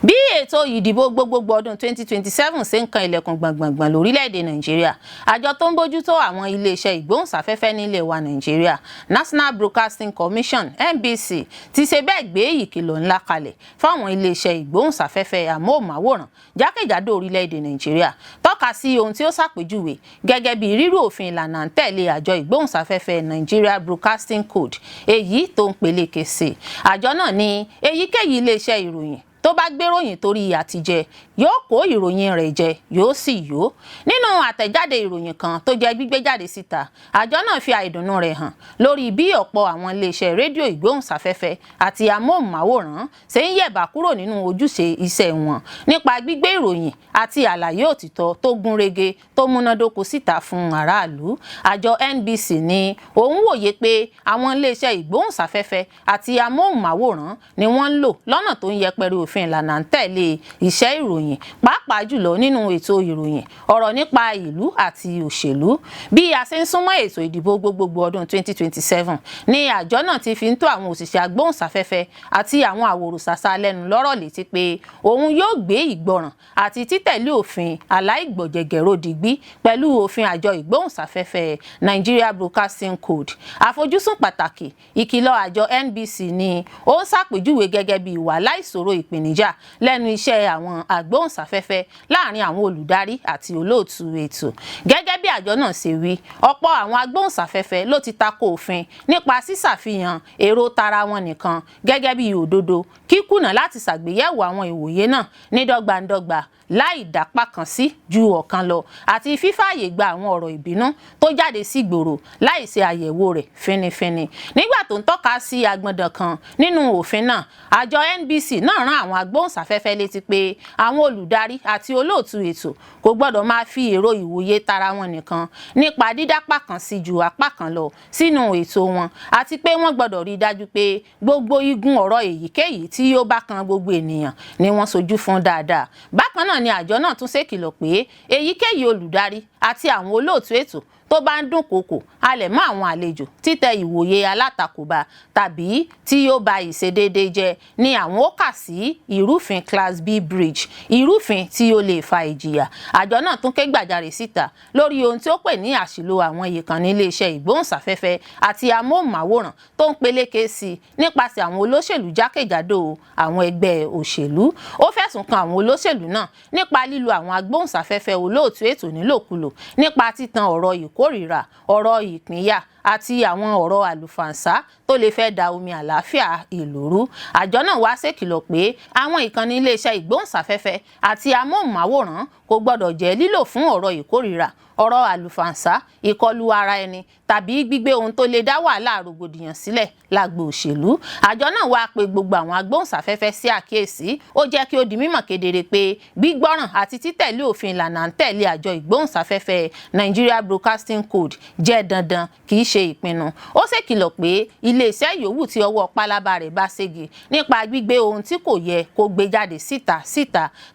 Bí ètò ìdìbò gbogbogbò ọdún 2027 ṣe ń kan ilẹ̀kùn gbọ̀ngbọ̀ngbọ̀n lórílẹ̀‐èdè Nàìjíríà, àjọ tó ń bójútó àwọn iléeṣẹ́ ìgbóhùnsáfẹ́fẹ́ nílẹ̀ wa Nàìjíríà, National Broadcasting Commission (NBC) ti ṣe bẹ́ẹ̀ gbé ìkìlọ̀ ńlá kalẹ̀ fáwọn iléeṣẹ́ ìgbóhùnsáfẹ́fẹ́ amóhùnmáwòrán jákèjádò orílẹ̀‐èdè Nàìjíríà, tọ́ka sí ohun tí ó ṣàpèjúwe gẹ́gẹ́ bí rírú òfin ìlànà ń tẹ̀lé àjọ ìgbóhùnsáfẹ́fẹ́ Nigeria Broadcasting Code èyí tó ń peléke sí. Àjọ náà ní èyíkéyìí iléeṣẹ́ ìròyìn tó bá gbéròyìn torí àtijẹ yóò kó ìròyìn rẹ̀ jẹ yóò sì yó. Nínú àtẹ̀jáde ìròyìn kan tó jẹ́ gbígbé jáde síta, àjọ náà fi àìdùnnú rẹ̀ hàn lórí bí ọ̀pọ̀ àwọn iléeṣẹ́ rédíò ìgbóhùnsáfẹ́fẹ́ àti amóhùnmáwòrán ṣe ń yẹ̀bà kúrò nínú ojúṣe iṣẹ́ wọn nípa gbígbé ìròyìn àti àlàyé òtítọ́ tó gúnrégé tó múnádóko síta fún aráàlú. Àjọ NBC ní òun wòye pé àwọn iléeṣẹ́ ìgbóhùnsáfẹ́fẹ́ àti amóhùnmáwòrán ni wọ́n ń lò lọ́nà tó ń yẹpẹrẹ òfin ìlànà ń tẹ̀lé iṣẹ́ ìròyìn, pàápàá jùlọ nínú ètò ìròyìn, ọ̀rọ̀ nípa ìlú àti òṣèlú. Bí a ṣe ń súnmọ́ ètò ìdìbò gbogbogbò ọdún 2027 ni àjọ náà ti fi ń tó àwọn òṣìṣẹ́ agbóhùnsáfẹ́fẹ́ àti àwọn àwòrán-ṣàṣà lẹ́nu lọ́rọ̀ létí pé òun yóò gbé ìgbọràn àti títẹ̀lé òfin aláìgbọ̀jẹ̀gẹ̀rò digbí pẹ̀lú òfin àjọ ìgbóhùnsáfẹ́fẹ́ Nigeria Broadcasting Code. Àfojúsùn pàtàkì ìkìlọ̀ àjọ NBC ni ó ń ṣàpèjúwe gẹ́gẹ́ bí wàhálà ìṣòro ìpínlẹ̀ ìpèníjà lẹ́nu iṣẹ́ àwọn agbóhùnsáfẹ́fẹ́ láàrin àwọn olùdarí àti olóòtú ètò. Gẹ́gẹ́ bí àjọ náà ṣe wí, ọ̀pọ̀ àwọn agbóhùnsáfẹ́fẹ́ ló ti tako òfin nípa sísàfihàn èrò tara wọn nìkan gẹ́gẹ́ bí òdodo, kíkùnà láti ṣàgbéyẹ̀wò àwọn ìwòye náà ní dọ́gbandọ́gba láì dápá kan sí ju ọ̀kan lọ àti fífààyè gba àwọn ọ̀rọ̀ ìbínú tó jáde sí ìgboro láì ṣe àyẹ̀wò rẹ̀ fínífíní. Nígbà tó ń tọ́ka sí agbọ̀ndàn kan nínú òfin náà, àjọ NBC náà rán àwọn agbóhùnsáfẹ́fẹ́ létí pé àwọn olùdarí àti olóòtú ètò kò gbọ́dọ̀ máa fi èrò ìwòye tara wọn nìkan nípa dídápá kan sí ju apá kan lọ sínú ètò wọn, àti pé wọ́n gbọ́dọ̀ rí dájú pé gbogbo igun ọ̀rọ̀ èyíkéyìí tí ó bá kan gbogbo ènìyàn ni wọ́n sojú fún dáadáa. Bákan náà ni àjọ náà tún ṣèkìlọ̀ pé èyíkéyìí olùdarí àti àwọn olóòtú ètò tó bá ń dúnkòokò halẹ̀ mọ́ àwọn àlejò títẹ ìwòye alátakòbá tàbí tí ó ba ìṣedéédé jẹ́ ni àwọn ó kà sí ìrúfin Class B breach, ìrúfin tí ó lè fa ìjìyà. Àjọ náà tún ké gbàjarè síta lórí ohun tí ó pè ní àṣìlò àwọn ìkànnì iléeṣẹ́ ìgbóhùnsáfẹ́fẹ́ àti amóhùnmáwòrán tó ń peléke sí nípasẹ̀ àwọn olóṣèlú jákèjádò àwọn ẹgbẹ́ òṣèlú. Ó fẹ̀sùn kan àwọn olóṣèlú náà nípa lílo àwọn agbóhùnsáfẹ́fẹ́ olóòtú ètò nílòkulò nípa títan ọ̀rọ̀ ìkórìíra, ọ̀rọ̀ ìpínyà àti àwọn ọ̀rọ̀ àlùfàǹsá tó lè fẹ́ da omi àlàáfíà ìlú rú. Àjọ náà wá ṣèkìlọ̀ pé àwọn ìkànnì iléeṣẹ́ ìgbóhùnsáfẹ́fẹ́ àti amóhùnmáwòrán kò gbọ́dọ̀ jẹ́ lílò fún ọ̀rọ̀ ìkórìíra, ọ̀rọ̀ àlùfàǹsá, ìkọlù ara ẹni tàbí gbígbé ohun tó lè dá wàhálà rògbòdìyàn sílẹ̀ lágbo òṣèlú. Àjọ náà wá pe gbogbo àwọn agbóhùnsáfẹ́fẹ́ sí àkíyèsí. Ó jẹ́ kí ó di mímọ̀ kedere pé gbígbọ́ràn àti títẹ̀lé òfin ìlànà ń tẹ̀lé àjọ ìgbóhùnsáfẹ́fẹ́ Nigeria Broadcasting Code jẹ́ dandan, kì í ṣe ìpinnu. Ó ṣèkìlọ̀ pé iléeṣẹ́ yòówù tí ọwọ́ pálábá rẹ̀ bá ségi nípa gbígbé ohun tí kò yẹ kó gbé jáde síta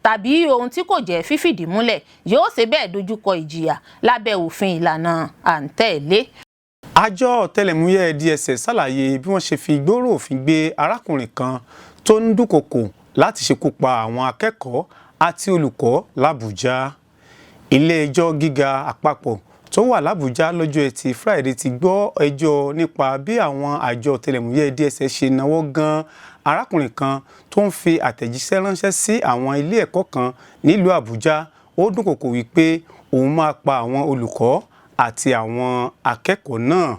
tàbí ohun tí kò jẹ́ fífìdí múlẹ̀ yóò ṣe bẹ́ẹ̀ dojúkọ ìjìyà lábẹ́ òfin ìlànà à ń tẹ̀lé. Àjọ ọ̀tẹlẹ̀múyẹ́ DSS ṣàlàyé bí wọ́n ṣe fi ìgbóró òfin gbé arákùnrin kan tó ń dúnkòokò láti ṣekú pa àwọn akẹ́kọ̀ọ́ àti olùkọ́ l'Àbújá. Ilé-ẹjọ́ gíga àpapọ̀ tó wà l'Àbújá lọ́jọ́ Ẹtì Friday ti gbọ́ ẹjọ́ nípa bí àwọn àjọ ọ̀tẹlẹ̀múyẹ́ DSS ṣe náwó gan arákùnrin kan tó ń fi àtẹ̀jíṣẹ́ ránṣẹ́ sí àwọn ilé ẹ̀kọ́ kan nílùú Àbújá. Ó dúnkòokò wípé òun máa pa àwọn olùkọ́ àti àwọn akẹ́kọ̀ọ́ náà.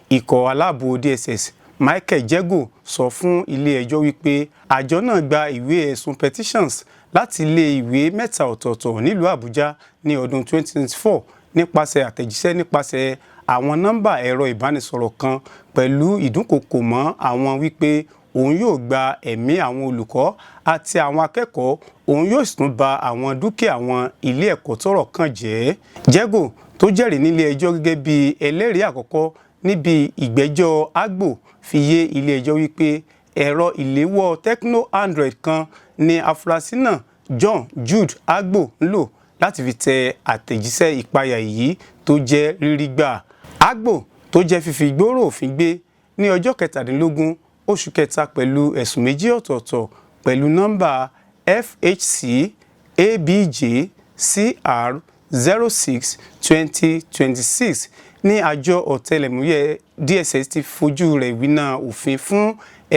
Ikọ̀ aláàbò DSS Michael Jego sọ fún ilé-ẹjọ́ wípé àjọ náà gba ìwé ẹ̀sùn petitions láti ilé ìwé mẹ́ta ọ̀tọ̀ọ̀tọ̀ nílùú Àbújá ní ọdún 2024 nípasẹ̀ àtẹ̀jíṣẹ́ nípasẹ̀ àwọn nọ́mbà ẹ̀rọ ìbánisọ̀rọ̀ kan pẹ̀lú ìdúnkòokò mọ́ àwọn wípé òun yóò gba ẹ̀mí àwọn olùkọ́ àti àwọn akẹ́kọ̀ọ́, òun yóò sì tún ba àwọn dúkìá àwọn ilé ẹ̀kọ́ tọ́rọ̀ kàn jẹ́. Jego tó jẹ́rìí nílé ẹjọ́ gẹ́gẹ́ bí ẹlẹ́rìí àkọ́kọ́ níbi ìgbẹ́jọ́ Agbo fi yé ilé ẹjọ́ wípé ẹ̀rọ ìléwọ́ Tecno Android kan ni afurasí náà John Jude Agbo ń lò láti fi tẹ àtẹ̀jíṣẹ́ ìpayà yìí tó jẹ́ rírí gbà. Agbo tó jẹ́ fífi ìgbóró òfin gbé ní ọjọ́ 17 oṣù kẹta pẹ̀lú ẹ̀sùn méjì ọ̀tọ̀ọ̀tọ̀ pẹ̀lú nọ́mbà FHC ABJ CR 06-2026 ní àjọ ọ̀tẹlẹ̀múyẹ́ DSS ti fojú rẹ̀ wíná òfin fún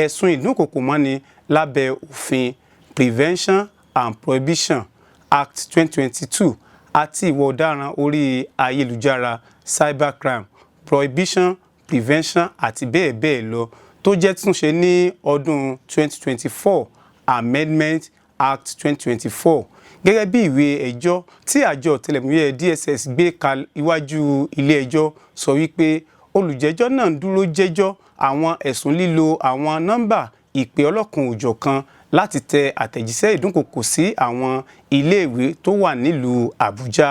ẹ̀sùn ìdúnkòokò mọ́ni lábẹ́ òfin Prevention and Prohibition Act 2022 àti ìwà ọ̀daràn orí ayélujára Cybercrime Prohibition, Prevention àti bẹ́ẹ̀ bẹ́ẹ̀ lọ tó jẹ́ túnṣe ní ọdún 2024 Amendment Act 2024. Gẹ́gẹ́ bí ìwé ẹjọ́ tí àjọ ọ̀tẹlẹ̀múyẹ́ DSS gbé ka iwájú ilé ẹjọ́ sọ wípé olùjẹ́jọ́ náà ń dúró jẹ́jọ́ àwọn ẹ̀sùn lílo àwọn nọ́mbà ìpè ọlọ́kan-ò-jọ̀kan láti tẹ àtẹ̀jíṣẹ́ ìdúnkòokò sí àwọn iléèwé tó wà nílùú Àbújá.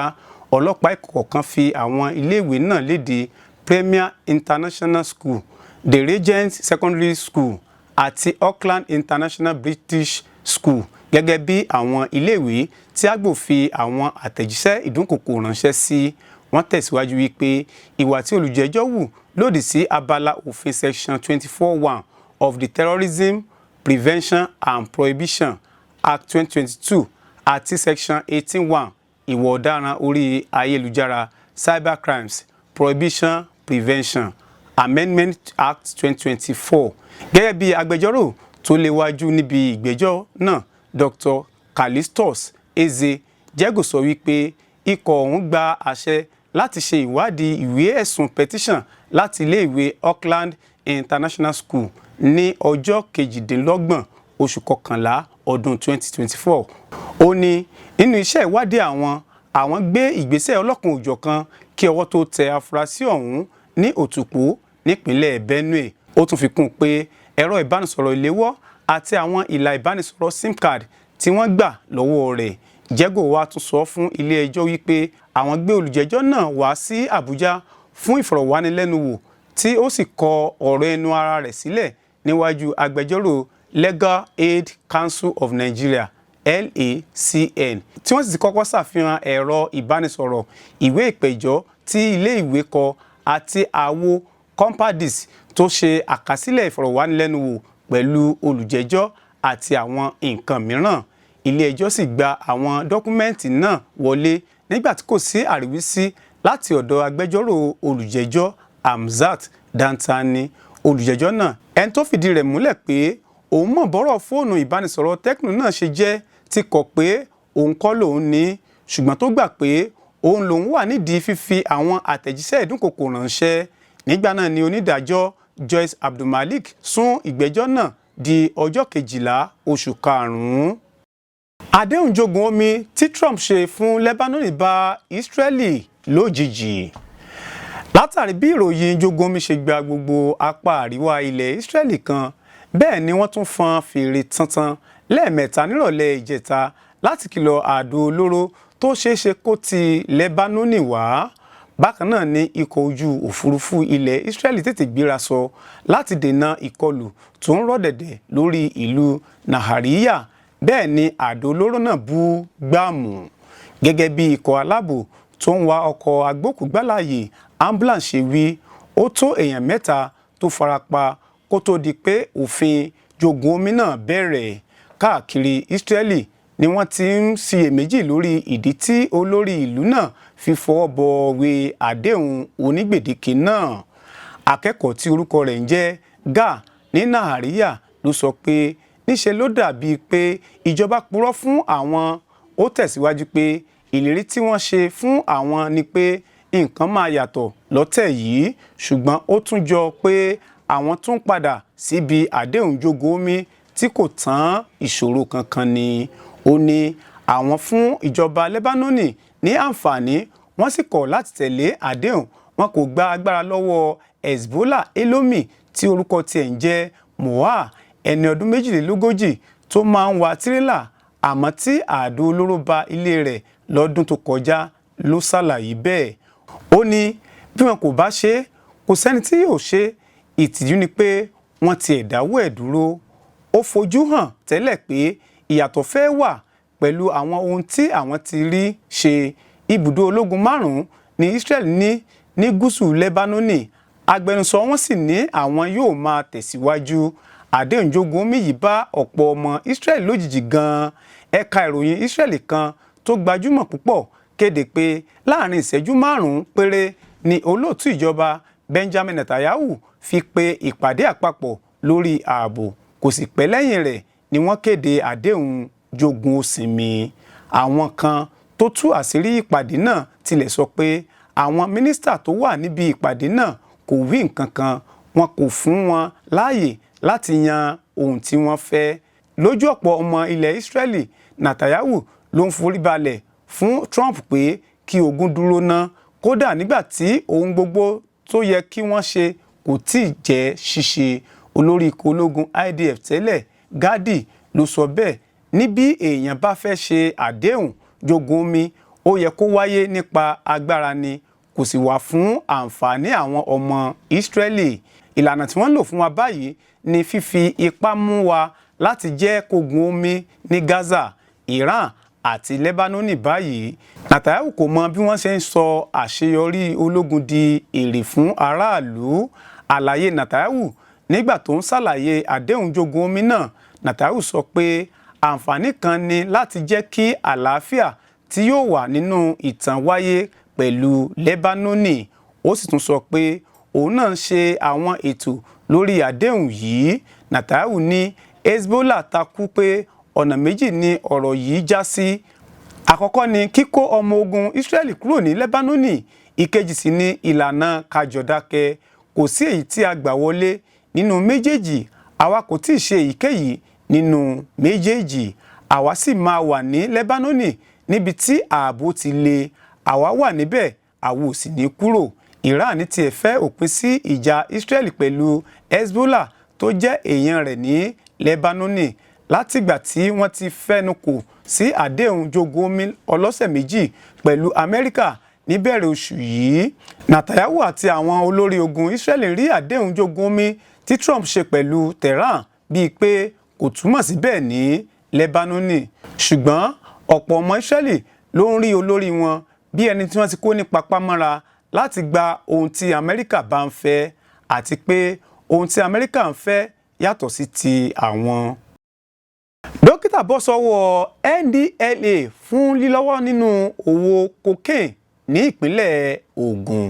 Ọlọ́pàá ìkọ̀kọ̀ kan fi àwọn iléèwé náà léde: Premier International School, The Regent Secondary School àti Auckland International British School gẹ́gẹ́ bí àwọn iléèwé tí Agbo fi àwọn àtẹ̀jíṣẹ́ ìdúnkòokò ránṣẹ́ sí. Wọ́n tẹ̀síwájú wípé ìwà tí olùjẹ́jọ́ hù lòdì sí abala òfin section 24(1) of the Terrorism Prevention and Prohibition Act 2022 àti section 18(1) ìwà ọ̀daràn orí ayélujára Cybercrimes Prohibition Prevention Amendment Act 2024. Gẹ́gẹ́ bí agbẹjọ́rò tó léwájú níbi ìgbẹ́jọ́ náà Dr. Callistus Eze-Jego sọ wípé ikọ̀ ọ̀hún gba àṣẹ láti ṣe ìwádìí ìwé ẹ̀sùn petition láti iléèwé Auckland International School ní ọjọ́ 28 oṣù kọkànlá ọdún 2024. Ó ní nínú iṣẹ́ ìwádìí àwọn gbé ìgbésẹ̀ ọlọ́kan òjọ̀kan kí ọwọ́ tó tẹ afurasí ọ̀hún ní Òtùpó nípínlẹ̀ Benue. Ó tún fi kún pé ẹ̀rọ ìbánisọ̀rọ̀ ìléwọ́ àti àwọn ìlà ìbánisọ̀rọ̀ SIM card tí wọ́n gbà lọ́wọ́ rẹ̀. Jego wá tún sọ fún ilé ẹjọ́ wípé àwọn gbé olùjẹ́jọ́ náà wá sí Àbújá fún ìfọ̀rọ̀wánilẹ́nuwò tí ó sì kọ ọ̀rọ̀ ẹnu ara rẹ̀ sílẹ̀ níwájú agbẹjọ́rò Legal Aid Council of Nigeria LACN tí wọ́n sì ti kọ́kọ́ ṣàfihàn ẹ̀rọ ìbánisọ̀rọ̀, ìwé ìpẹ̀jọ́ tí ilé ìwé kọ àti àwo compadis tó ṣe àkásílẹ̀ ìfọ̀rọ̀wánilẹ́nuwò pẹ̀lú olùjẹ́jọ́ àti àwọn nǹkan mìíràn. Ilé ẹjọ́ sì gba àwọn dọ́kúmẹ́ǹtì náà wọlé nígbà tí kò sí àríwísí láti ọ̀dọ̀ agbẹjọ́rò olùjẹ́jọ́ Hamzat Dantani. Olùjẹ́jọ́ náà ẹni tó fìdí rẹ̀ múlẹ̀ pé òun mọ̀ bọ́rọ̀ fóònù ìbánisọ̀rọ̀ Tecno náà ṣe jẹ́ ti kọ̀ pé òun kọ́ lòun ní, ṣùgbọ́n tó gbà pé òun lòun wà nídìí fífi àwọn àtẹ̀jíṣẹ́ ìdúnkokò ránṣẹ́. Nígbà náà ni onídàájọ́ Joyce Abdulmalik sún ìgbẹ́jọ́ náà di ọjọ́ 12 oṣù karùn-ún. Àdéhùn jogun omi tí Trump ṣe fún Lebanon bá Israeli lójijì. Látàrí bí ìròyìn jogun omi ṣe gba gbogbo apá àríwá ilẹ̀ Israeli kan, bẹ́ẹ̀ ni wọ́n tún fọn fèrè tantan lẹ́ẹ̀mẹ́ta nírọ̀lẹ́ ìjẹta láti kìlọ̀ àdó olóró tó ṣeéṣe kó ti Lebanon wá. Bákan náà ni ikọ̀ ojú òfurufú ilẹ̀ Israeli tètè gbéra sọ láti dènà ìkọlù tó ń rọ̀dẹ̀dẹ̀ lórí ìlú Nahariya. Bẹ́ẹ̀ ni àdó olóró náà bú gbàmù. Gẹ́gẹ́ bí ikọ̀ aláàbò tó ń wa ọkọ̀ agbókùúgbàláàyè ambulance ṣe wí, ó tó èèyàn 3 tó farapa kó tó di pé òfin jogun omi náà bẹ̀rẹ̀. Káàkiri Israeli ni wọ́n ti ń ṣiyèméjì lórí ìdí tí olórí ìlú náà fi fọwọ́ bọ̀wé àdéhùn onígbèdéke náà. Akẹ́kọ̀ọ́ tí orúkọ rẹ̀ ń jẹ́ Ga ní Nahariya ló sọ pé níṣe ló dàbíi pé ìjọba purọ́ fún àwọn. Ó tẹ̀síwájú pé ìlérí tí wọ́n ṣe fún àwọn ni pé nǹkan máa yàtọ̀ lọ́tẹ̀ yìí, ṣùgbọ́n ó tún jọ pé àwọn tún padà síbi àdéhùn jogun omi tí kò tán ìṣòro kankan ni. Ó ní àwọn fún ìjọba Lebanoni ní àǹfààní, wọ́n sì kọ̀ láti tẹ̀lé àdéhùn. Wọn kò gba agbára lọ́wọ́ Hezbollah Elomi tí orúkọ tiẹ̀ ń jẹ́ Moa, ẹni ọdún 42 tó máa ń wa tirẹ́là, àmọ́ tí àdó olóró ba ilé rẹ̀ lọ́dún tó kọjá ló ṣàlàyé bẹ́ẹ̀. Ó ní bí wọn kò bá ṣe, kò sẹ́ni tí yóò ṣe. Ìtìjú ni pé wọ́n ti ẹ̀dáwó ẹ̀ dúró. Ó fojú hàn tẹ́lẹ̀ pé ìyàtọ̀ fẹ́ wà pẹ̀lú àwọn ohun tí àwọn ti rí ṣe. Ibùdó ológun 5 ní Israel ní gúúsù Lebanoni. Agbẹnusọ wọn sì ní àwọn yóò máa tẹ̀síwájú. Àdéhùn jogun omi yìí bá ọ̀pọ̀ ọmọ Israel lójijì gan-an. Ẹ̀ka ìròyìn Israeli kan tó gbajúmọ̀ púpọ̀ kéde pé láàrin ìṣẹ́jú 5 péré ni olóòtú ìjọba Benjamin Netanyahu fi pe ìpàdé àpapọ̀ lórí ààbò. Kò sì pẹ́ lẹ́yìn rẹ̀ ni wọ́n kéde àdéhùn jogun òsìnmi. Àwọn kan tó tú àṣírí ìpàdé náà tilẹ̀ sọ pé àwọn mínísítà tó wà níbi ìpàdé náà kò wí nǹkan kan. Wọn kò fún wọn láàyè láti yan ohun tí wọ́n fẹ́. Lójú ọ̀pọ̀ ọmọ ilẹ̀ Israeli, Netanyahu ló ń foríbalẹ̀ fún Trump pé kí ogun dúró ná, kódà nígbà tí ohun gbogbo tó yẹ kí wọ́n ṣe kò tíì jẹ́ ṣíṣe. Olórí ikọ̀ ológun IDF tẹ́lẹ̀ Gadi ló sọ bẹ́ẹ̀ ní bí èèyàn bá fẹ́ ṣe àdéhùn jogun omi, ó yẹ kó wáyé nípa agbára ni, kò sì wà fún àǹfààní àwọn ọmọ Israeli. Ìlànà tí wọ́n lò fún wa báyìí ni fífi ipá mú wa láti jẹ́ kógun omi ní Gaza, Iran àti Lebanoni báyìí. Netanyahu kò mọ bí wọ́n ṣe ń sọ àṣeyọrí ológun di èrè fún aráàlú. Àlàyé Netanyahu nígbà tó ń ṣàlàyé àdéhùn jogun omi náà, Netanyahu sọ pé àǹfààní kan ni láti jẹ́ kí àlàáfíà tí yóò wà nínú ìtàn wáyé pẹ̀lú Lebanoni. Ó sì tún sọ pé òun náà ń ṣe àwọn ètò lórí àdéhùn yìí. Netanyahu ní Hezbollah takú pé ọ̀nà méjì ni ọ̀rọ̀ yìí já sí. Àkọ́kọ́ ni kíkó ọmọ ogun Ísírẹ́lì kúrò ní Lẹ́bánónì, ìkejì sì ni ìlànà kájọdákẹ́. Kò sí èyí tí a gbà wọlé nínú méjèèjì, àwa kò tí ì ṣe èyíkéyìí nínú méjèèjì. Àwa sì máa wà ní Lẹ́bánónì níbi tí ààbò ti le. Àwa wà níbẹ̀, àwa ò sì ní kúrò. Iran tiẹ̀ fẹ́ òpin sí ìjà Ísírẹ́lì pẹ̀lú Hezbollah tó jẹ́ èèyàn rẹ̀ ní Lẹ́bánónì látìgbà tí wọ́n ti fẹnukò sí àdéhùn jogun omi ọlọ́sẹ̀ méjì pẹ̀lú Amẹ́ríkà níbẹ̀rẹ̀ oṣù yìí. Netanyahu àti àwọn olórí ogun Ísírẹ́lì rí àdéhùn jogun omi tí Trump ṣe pẹ̀lú Tehran bíi pé kò túmọ̀ sí bẹ́ẹ̀ ní Lẹ́bánónì. Ṣùgbọ́n ọ̀pọ̀ ọmọ Ísírẹ́lì ló ń rí olórí wọn bí ẹni tí wọ́n ti kó ní papámọ́ra láti gba ohun tí Amẹ́ríkà bá ń fẹ́, àti pé ohun tí Amẹ́ríkà ń fẹ́ yàtọ̀ sí ti àwọn. Dókítà bọ́ sọ́wọ́ NDLEA fún lílọ́wọ́ nínú òwò cocaine ní ìpínlẹ̀ Ògùn.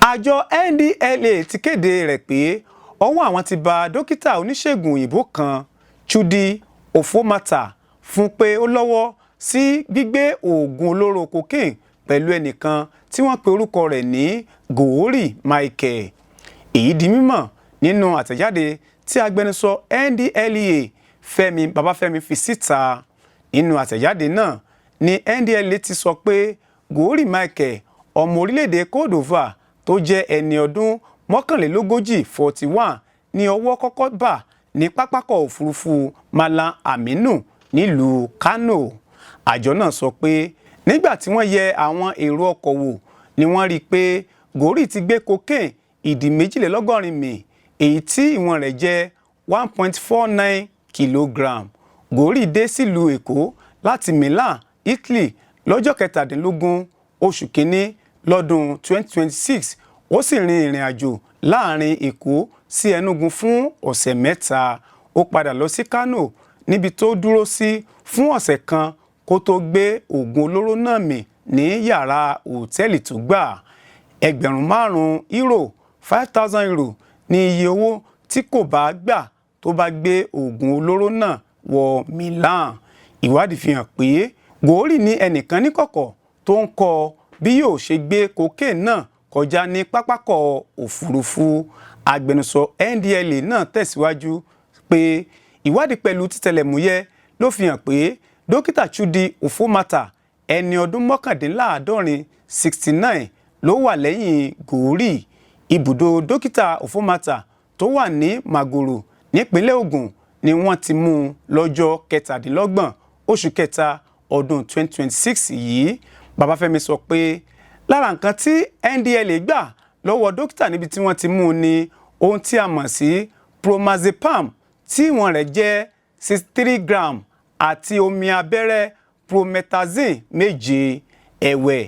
Àjọ NDLEA ti kéde rẹ̀ pé ọwọ́ àwọn ti bà dókítà oníṣègùn òyìnbó kan, Chudi Ofomata, fún pé ó lọ́wọ́ sí gbígbé oògùn olóró cocaine pẹ̀lú ẹnìkan tí wọ́n pe orúkọ rẹ̀ ní Gowori Michael. Èyí di mímọ̀ nínú àtẹ̀jáde tí agbẹnusọ NDLEA Fẹ́mi Babáfẹ́mi fi síta. Nínú àtẹ̀jáde náà ni NDLEA ti sọ pé Gowori Michael, ọmọ orílẹ̀-èdè Cote d'Ivoire tó jẹ́ ẹni ọdún 41 ní ọwọ́ kọ́kọ́ bà ní pápákọ̀ òfurufú Malam Aminu nílùú Kano. Àjọ náà sọ pé nígbà tí wọ́n yẹ àwọn èrò ọkọ̀ wò ni wọ́n rí i pé Gowori ti gbé cocaine ìdí 82 mì, èyí tí ìwọ̀n rẹ̀ jẹ́ 1.49 kilogram. Gowori dé sílùú Èkó láti Milan, Italy lọ́jọ́ 17 oṣù kínní lọ́dún 2026. Ó sì rin ìrìn àjò láàrin Èkó sí Enugu fún ọ̀sẹ̀ 3. Ó padà lọ sí Kano níbi tó dúró sí fún ọ̀sẹ̀ kan kó tó gbé oògùn olóró náà mì ní yàrá òtẹ́ẹ̀lì tó gbà. €5,000 €5,000 ní iye owó tí kò bá gbà tó bá gbé oògùn olóró náà wọ Milan. Ìwádìí fi hàn pé Gowori ní ẹnìkan níkọ̀kọ̀ tó ń kọ́ bí yóò ṣe gbé cocaine náà kọjá ní pápákọ̀ òfurufú. Agbẹnusọ NDLEA náà tẹ̀síwájú pé ìwádìí pẹ̀lú títẹlẹ̀múyẹ́ ló fi hàn pé dókítà Chudi Ofomata, ẹni ọdún 69 ló wà lẹ́yìn Gowori. Ibùdó dókítà Ofomata tó wà ní Magoro nípínlẹ̀ Ògùn ni wọ́n ti mú un lọ́jọ́ 27 oṣù kẹta ọdún 2026 yìí. Babáfẹ́mi sọ pé lára nǹkan tí NDLEA gbà lọ́wọ́ dókítà níbi tí wọ́n ti mú un ní ohun tí a mọ̀ sí promazepam tí ìwọ̀n rẹ̀ jẹ́ 63 gram àti omi abẹ́rẹ́ promethazine 7. Ẹ̀wẹ̀,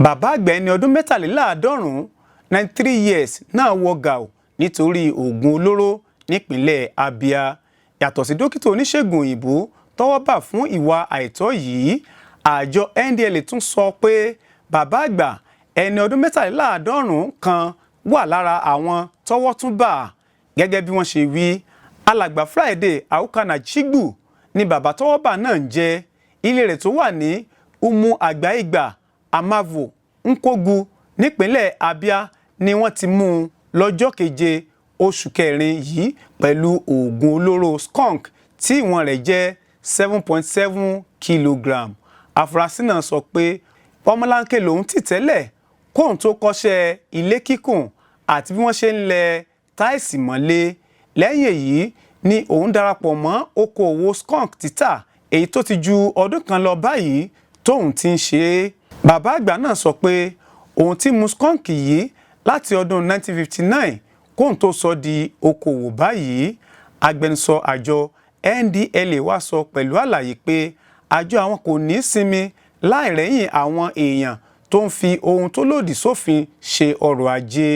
bàbá àgbà ẹni ọdún 93 93 years náà wọ gàù nítorí oògùn olóró nípínlẹ̀ Abia. Yàtọ̀ sí dókítà oníṣègùn òyìnbó tọ́wọ́ bà fún ìwà àìtọ́ yìí, àjọ NDLEA tún sọ pé bàbá àgbà ẹni ọdún 93 kan wà lára àwọn tọ́wọ́ tún bà. Gẹ́gẹ́ bí wọ́n ṣe wí, alàgbà Friday Aukana Chigbu ni bàbá tọ́wọ́ bà náà ń jẹ́. Ilé rẹ̀ tó wà ní Umu Agbaigba, Amavo, Nkogu nípínlẹ̀ Abia ni wọ́n ti mú un lọ́jọ́ 7 oṣù kẹrin yìí pẹ̀lú oògùn olóró skunk tí ìwọ̀n rẹ̀ jẹ́ 7.7 kilogram. Afurasí náà sọ pé ọmọlanke lòun tì tẹ́lẹ̀ kóun tó kọ́ṣẹ́ ilé kíkùn àti bí wọ́n ṣe ń lẹ táìsì mọ́lé. Lẹ́yìn èyí ni òun darapọ̀ mọ́ okòòwò skunk títà, èyí tó ti ju ọdún kan lọ báyìí tóun ti ń ṣe é. Bàbá àgbà náà sọ pé òun ti mú skunk yìí láti ọdún 1959 kóun tó sọ di okòòwò báyìí. Agbẹnusọ àjọ NDLEA wá sọ pẹ̀lú àlàyé pé àjọ àwọn kò ní sinmi láìrẹ́yìn àwọn èèyàn tó ń fi ohun tó lòdì sófin ṣe ọrọ̀ ajé.